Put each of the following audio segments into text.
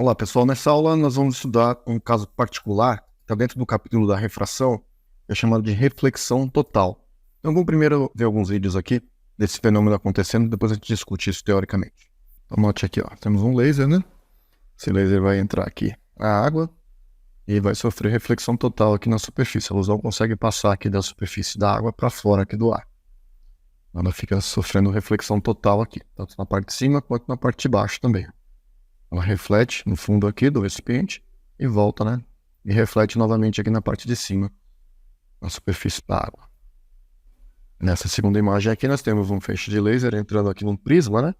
Olá pessoal, nessa aula nós vamos estudar um caso particular, que está dentro do capítulo da refração, que é chamado de reflexão total. Então vamos primeiro ver alguns vídeos aqui desse fenômeno acontecendo, depois a gente discute isso teoricamente. Então note aqui, ó, temos um laser, né? Esse laser vai entrar aqui na água e vai sofrer reflexão total aqui na superfície. A luz não consegue passar aqui da superfície da água para fora aqui do ar. Ela fica sofrendo reflexão total aqui, tanto na parte de cima quanto na parte de baixo também. Ela reflete no fundo aqui do recipiente e volta, né? E reflete novamente aqui na parte de cima, na superfície da água. Nessa segunda imagem aqui nós temos um feixe de laser entrando aqui num prisma, né?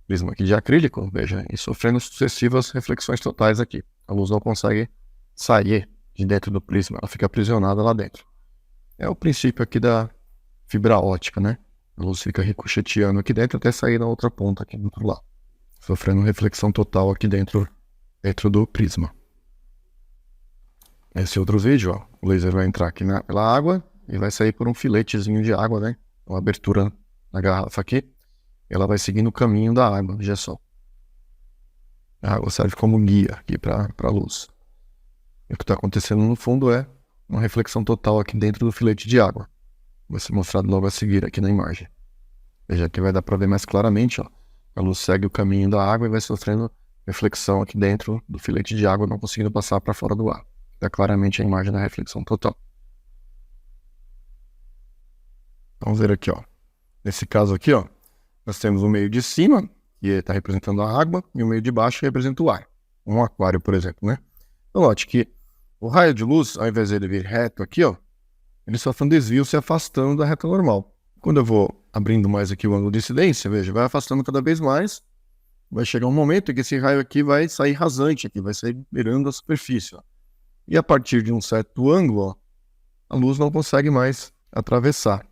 Prisma aqui de acrílico, veja, e sofrendo sucessivas reflexões totais aqui. A luz não consegue sair de dentro do prisma, ela fica aprisionada lá dentro. É o princípio aqui da fibra ótica, né? A luz fica ricocheteando aqui dentro até sair na outra ponta aqui do outro lado, sofrendo reflexão total aqui dentro do prisma. Esse outro vídeo, ó, o laser vai entrar aqui pela água e vai sair por um filetezinho de água, né? Uma abertura na garrafa aqui. Ela vai seguindo o caminho da água, veja só. A água serve como guia aqui para a luz. E o que está acontecendo no fundo é uma reflexão total aqui dentro do filete de água. Vai ser mostrado logo a seguir aqui na imagem. Veja que vai dar para ver mais claramente, ó. A luz segue o caminho da água e vai sofrendo reflexão aqui dentro do filete de água, não conseguindo passar para fora do ar. Dá claramente a imagem da reflexão total. Vamos ver aqui, ó. Nesse caso aqui, ó, nós temos o meio de cima, que está representando a água, e o meio de baixo que representa o ar. Um aquário, por exemplo, né? Então, note que o raio de luz, ao invés de ele vir reto aqui, ó, ele sofre um desvio se afastando da reta normal. Quando eu vou abrindo mais aqui o ângulo de incidência, veja, vai afastando cada vez mais, vai chegar um momento em que esse raio aqui vai sair rasante, aqui, vai sair beirando a superfície, ó. E a partir de um certo ângulo, ó, a luz não consegue mais atravessar.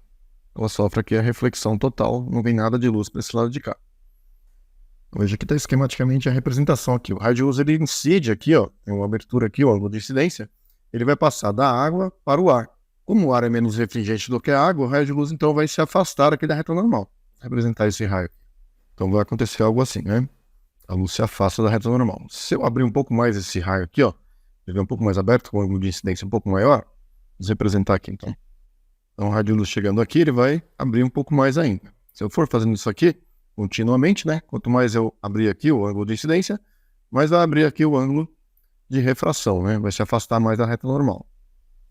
Ela sofre aqui a reflexão total, não vem nada de luz para esse lado de cá. Veja que está esquematicamente a representação aqui. O raio de luz ele incide aqui, ó, tem uma abertura aqui, o ângulo de incidência, ele vai passar da água para o ar. Como o ar é menos refringente do que a água, o raio de luz então vai se afastar aqui da reta normal, representar esse raio. Então vai acontecer algo assim, né? A luz se afasta da reta normal. Se eu abrir um pouco mais esse raio aqui, ó, ele é um pouco mais aberto, com o ângulo de incidência um pouco maior, vamos representar aqui então. Então o raio de luz chegando aqui, ele vai abrir um pouco mais ainda. Se eu for fazendo isso aqui continuamente, né? Quanto mais eu abrir aqui o ângulo de incidência, mais vai abrir aqui o ângulo de refração, né? Vai se afastar mais da reta normal.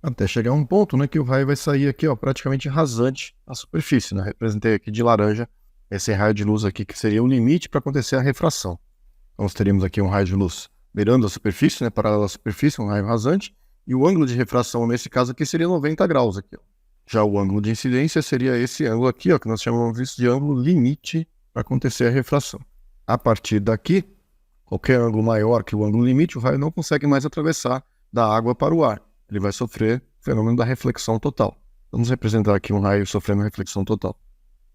Até chegar a um ponto, né, que o raio vai sair aqui, ó, praticamente rasante à superfície, né? Representei aqui de laranja esse raio de luz aqui, que seria o limite para acontecer a refração. Então, nós teríamos aqui um raio de luz beirando a superfície, né, paralelo à superfície, um raio rasante, e o ângulo de refração, nesse caso aqui, seria 90 graus aqui, ó. Já o ângulo de incidência seria esse ângulo aqui, ó, que nós chamamos isso de ângulo limite para acontecer a refração. A partir daqui, qualquer ângulo maior que o ângulo limite, o raio não consegue mais atravessar da água para o ar. Ele vai sofrer o fenômeno da reflexão total. Vamos representar aqui um raio sofrendo reflexão total.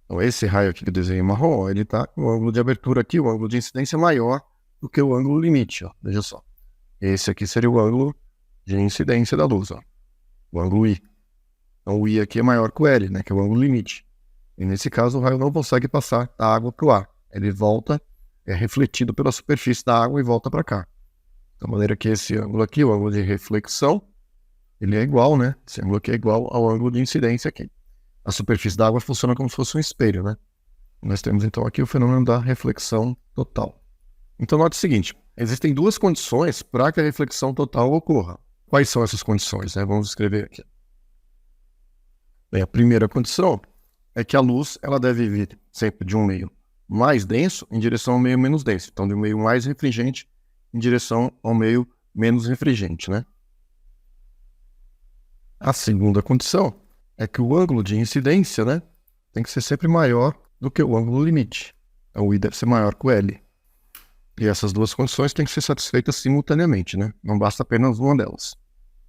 Então esse raio aqui que eu desenhei marrom, ó, ele está com o ângulo de abertura aqui, o ângulo de incidência maior do que o ângulo limite, ó. Veja só. Esse aqui seria o ângulo de incidência da luz, ó. O ângulo I. Então o I aqui é maior que o L, né, que é o ângulo limite. E nesse caso o raio não consegue passar da água para o ar. Ele volta, é refletido pela superfície da água e volta para cá. De maneira que esse ângulo aqui, o ângulo de reflexão, ele é igual, né? Esse ângulo aqui é igual ao ângulo de incidência aqui. A superfície da água funciona como se fosse um espelho, né? Nós temos então aqui o fenômeno da reflexão total. Então note o seguinte, existem duas condições para que a reflexão total ocorra. Quais são essas condições, né? Vamos escrever aqui. Bem, a primeira condição é que a luz ela deve vir sempre de um meio mais denso em direção ao meio menos denso. Então de um meio mais refringente em direção ao meio menos refringente, né? A segunda condição é que o ângulo de incidência, né, tem que ser sempre maior do que o ângulo limite. O I deve ser maior que o L. E essas duas condições têm que ser satisfeitas simultaneamente, né? Não basta apenas uma delas.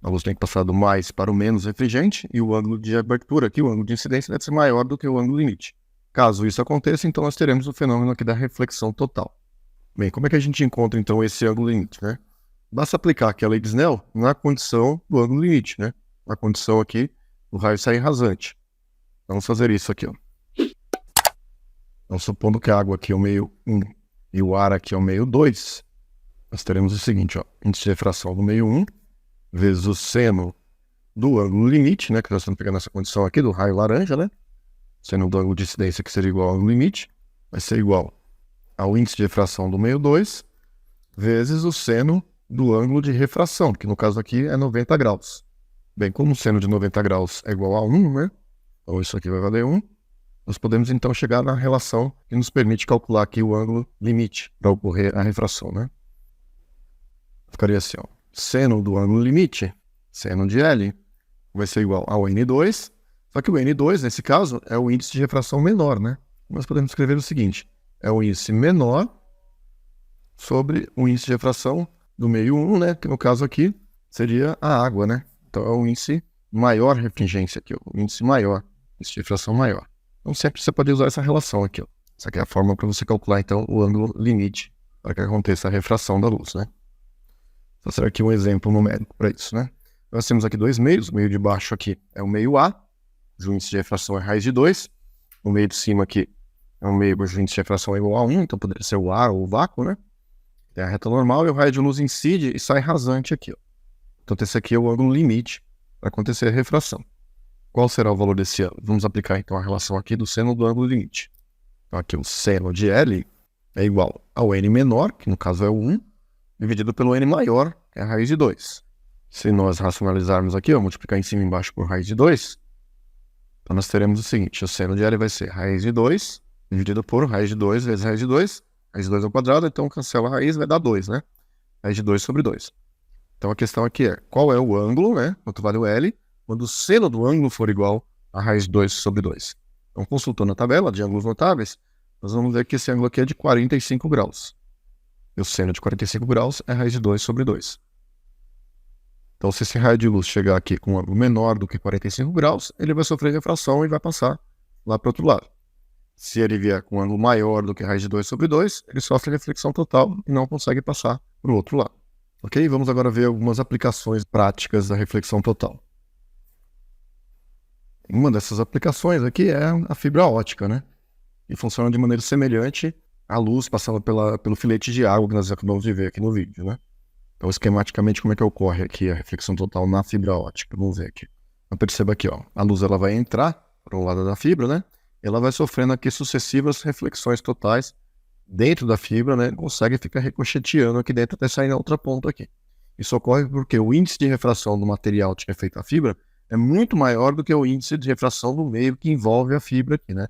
A luz tem que passar do mais para o menos refringente e o ângulo de abertura aqui, o ângulo de incidência, deve ser maior do que o ângulo limite. Caso isso aconteça, então nós teremos o fenômeno aqui da reflexão total. Bem, como é que a gente encontra então esse ângulo limite, né? Basta aplicar aqui a lei de Snell na condição do ângulo limite, né? A condição aqui, o raio sair rasante. Vamos fazer isso aqui, ó. Então, supondo que a água aqui é o meio 1 e o ar aqui é o meio 2, nós teremos o seguinte, ó, índice de refração do meio 1, vezes o seno do ângulo limite, né, que nós estamos pegando essa condição aqui do raio laranja, né, seno do ângulo de incidência que seria igual ao ângulo limite, vai ser igual ao índice de refração do meio 2, vezes o seno do ângulo de refração, que no caso aqui é 90 graus. Bem, como o seno de 90 graus é igual a 1, né, então isso aqui vai valer 1, nós podemos então chegar na relação que nos permite calcular aqui o ângulo limite para ocorrer a refração, né. Ficaria assim, ó, seno do ângulo limite, seno de L, vai ser igual ao N2, só que o N2, nesse caso, é o índice de refração menor, né? Nós podemos escrever o seguinte, é o índice menor sobre o índice de refração do meio 1, né? Que no caso aqui seria a água, né? Então é o índice maior refringência aqui, o índice maior, índice de refração maior. Então sempre você pode usar essa relação aqui, ó. Essa aqui é a forma para você calcular, então, o ângulo limite para que aconteça a refração da luz, né? Vou fazer aqui um exemplo numérico para isso, né? Nós temos aqui dois meios, o meio de baixo aqui é o meio A, cujo índice de refração é raiz de 2, o meio de cima aqui é um meio cujo índice de refração é igual a 1, então poderia ser o ar ou o vácuo, né? Tem a reta normal e o raio de luz incide e sai rasante aqui, ó. Então esse aqui é o ângulo limite para acontecer a refração. Qual será o valor desse ângulo? Vamos aplicar então a relação aqui do seno do ângulo limite. Então aqui o seno de L é igual ao N menor, que no caso é o 1, dividido pelo N maior, que é a raiz de 2. Se nós racionalizarmos aqui, ó, multiplicar em cima e embaixo por raiz de 2, então nós teremos o seguinte, o seno de L vai ser raiz de 2, dividido por raiz de 2 vezes raiz de 2 ao quadrado, então cancela a raiz, vai dar 2, né? Raiz de 2 sobre 2. Então a questão aqui é, qual é o ângulo, né? Quanto vale o L, quando o seno do ângulo for igual a raiz de 2 sobre 2. Então consultando a tabela de ângulos notáveis, nós vamos ver que esse ângulo aqui é de 45 graus. E o seno de 45 graus é raiz de 2 sobre 2. Então, se esse raio de luz chegar aqui com um ângulo menor do que 45 graus, ele vai sofrer refração e vai passar lá para o outro lado. Se ele vier com um ângulo maior do que raiz de 2 sobre 2, ele sofre reflexão total e não consegue passar para o outro lado. Ok? Vamos agora ver algumas aplicações práticas da reflexão total. Uma dessas aplicações aqui é a fibra óptica, né? E funciona de maneira semelhante à luz passando pelo filete de água que nós acabamos de ver aqui no vídeo, né? Então, esquematicamente, como é que ocorre aqui a reflexão total na fibra óptica? Vamos ver aqui. Então, perceba aqui, ó, a luz ela vai entrar para um lado da fibra, né? Ela vai sofrendo aqui sucessivas reflexões totais dentro da fibra, né? Consegue ficar ricocheteando aqui dentro até sair na outra ponta aqui. Isso ocorre porque o índice de refração do material que é feito a fibra é muito maior do que o índice de refração do meio que envolve a fibra aqui, né?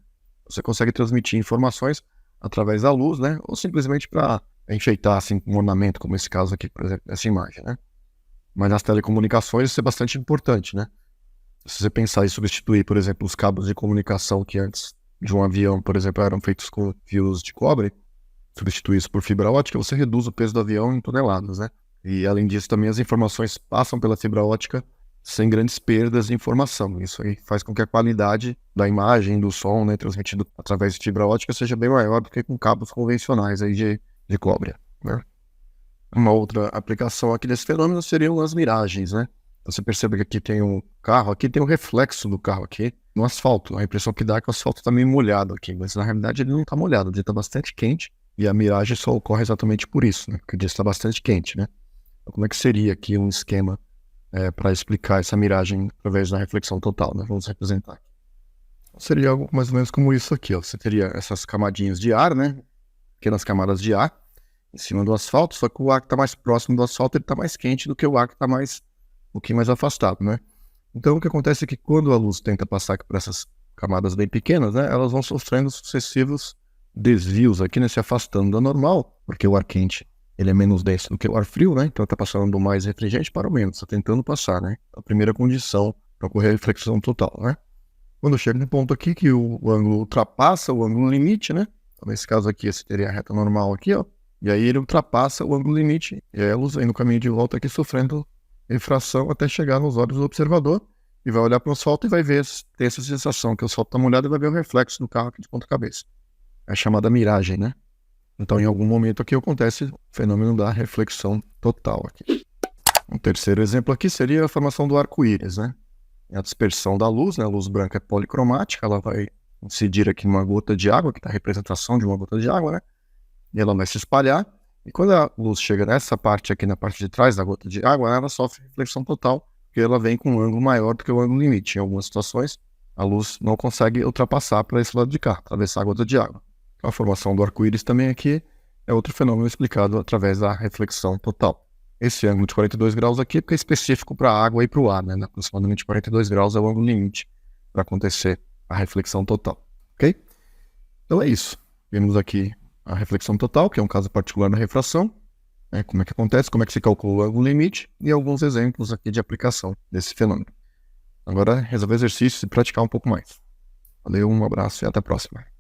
Você consegue transmitir informações através da luz, né? Ou simplesmente para enfeitar assim, um ornamento, como esse caso aqui, por exemplo, nessa imagem, né? Mas nas telecomunicações isso é bastante importante, né? Se você pensar em substituir, por exemplo, os cabos de comunicação que antes de um avião, por exemplo, eram feitos com fios de cobre, substituir isso por fibra ótica, você reduz o peso do avião em toneladas, né? E além disso, também as informações passam pela fibra ótica sem grandes perdas de informação. Isso aí faz com que a qualidade da imagem, do som, né, transmitido através de fibra ótica seja bem maior do que com cabos convencionais aí de cobre, né? Uma outra aplicação aqui desse fenômeno seriam as miragens, né? Você percebe que aqui tem um carro, aqui tem um reflexo do carro aqui no asfalto. A impressão que dá é que o asfalto está meio molhado aqui, mas na realidade ele não está molhado, o dia está bastante quente e a miragem só ocorre exatamente por isso, né? Porque o dia está bastante quente, né? Então, como é que seria aqui um esquema para explicar essa miragem através da reflexão total, né? Vamos representar. Então, seria algo mais ou menos como isso aqui, ó. Você teria essas camadinhas de ar, né? Pequenas camadas de ar em cima do asfalto, só que o ar que está mais próximo do asfalto ele está mais quente do que o ar que está um pouquinho mais afastado, né? Então o que acontece é que quando a luz tenta passar aqui por essas camadas bem pequenas, né, elas vão sofrendo sucessivos desvios aqui, né, se afastando da normal, porque o ar quente ele é menos denso do que o ar frio, né? Então está passando do mais refringente para o menos, está tentando passar, né? A primeira condição para ocorrer a reflexão total, né? Quando chega no ponto aqui que o ângulo ultrapassa o ângulo limite, né? Então, nesse caso aqui, esse teria a reta normal aqui, ó. E aí ele ultrapassa o ângulo limite e aí a luz vem no caminho de volta aqui sofrendo refração até chegar nos olhos do observador e vai olhar para o asfalto e vai ver, ter essa sensação que o asfalto está molhado e vai ver o reflexo do carro aqui de ponta cabeça. É a chamada miragem, né? Então, em algum momento aqui acontece o fenômeno da reflexão total aqui. Um terceiro exemplo aqui seria a formação do arco-íris, né? A dispersão da luz, né? A luz branca é policromática, ela vai incidir aqui numa gota de água, que está a representação de uma gota de água, né? E ela vai se espalhar, E quando a luz chega nessa parte aqui, na parte de trás da gota de água, ela sofre reflexão total, porque ela vem com um ângulo maior do que o ângulo limite. Em algumas situações, a luz não consegue ultrapassar para esse lado de cá, atravessar a gota de água. A formação do arco-íris também aqui é outro fenômeno explicado através da reflexão total. Esse ângulo de 42 graus aqui é específico para a água e para o ar, né? Aproximadamente 42 graus é o ângulo limite para acontecer a reflexão total, ok? Então é isso. Vimos aqui a reflexão total, que é um caso particular da refração, né? Como é que acontece, como é que se calcula o ângulo limite e alguns exemplos aqui de aplicação desse fenômeno. Agora, resolver exercícios e praticar um pouco mais. Valeu, um abraço e até a próxima.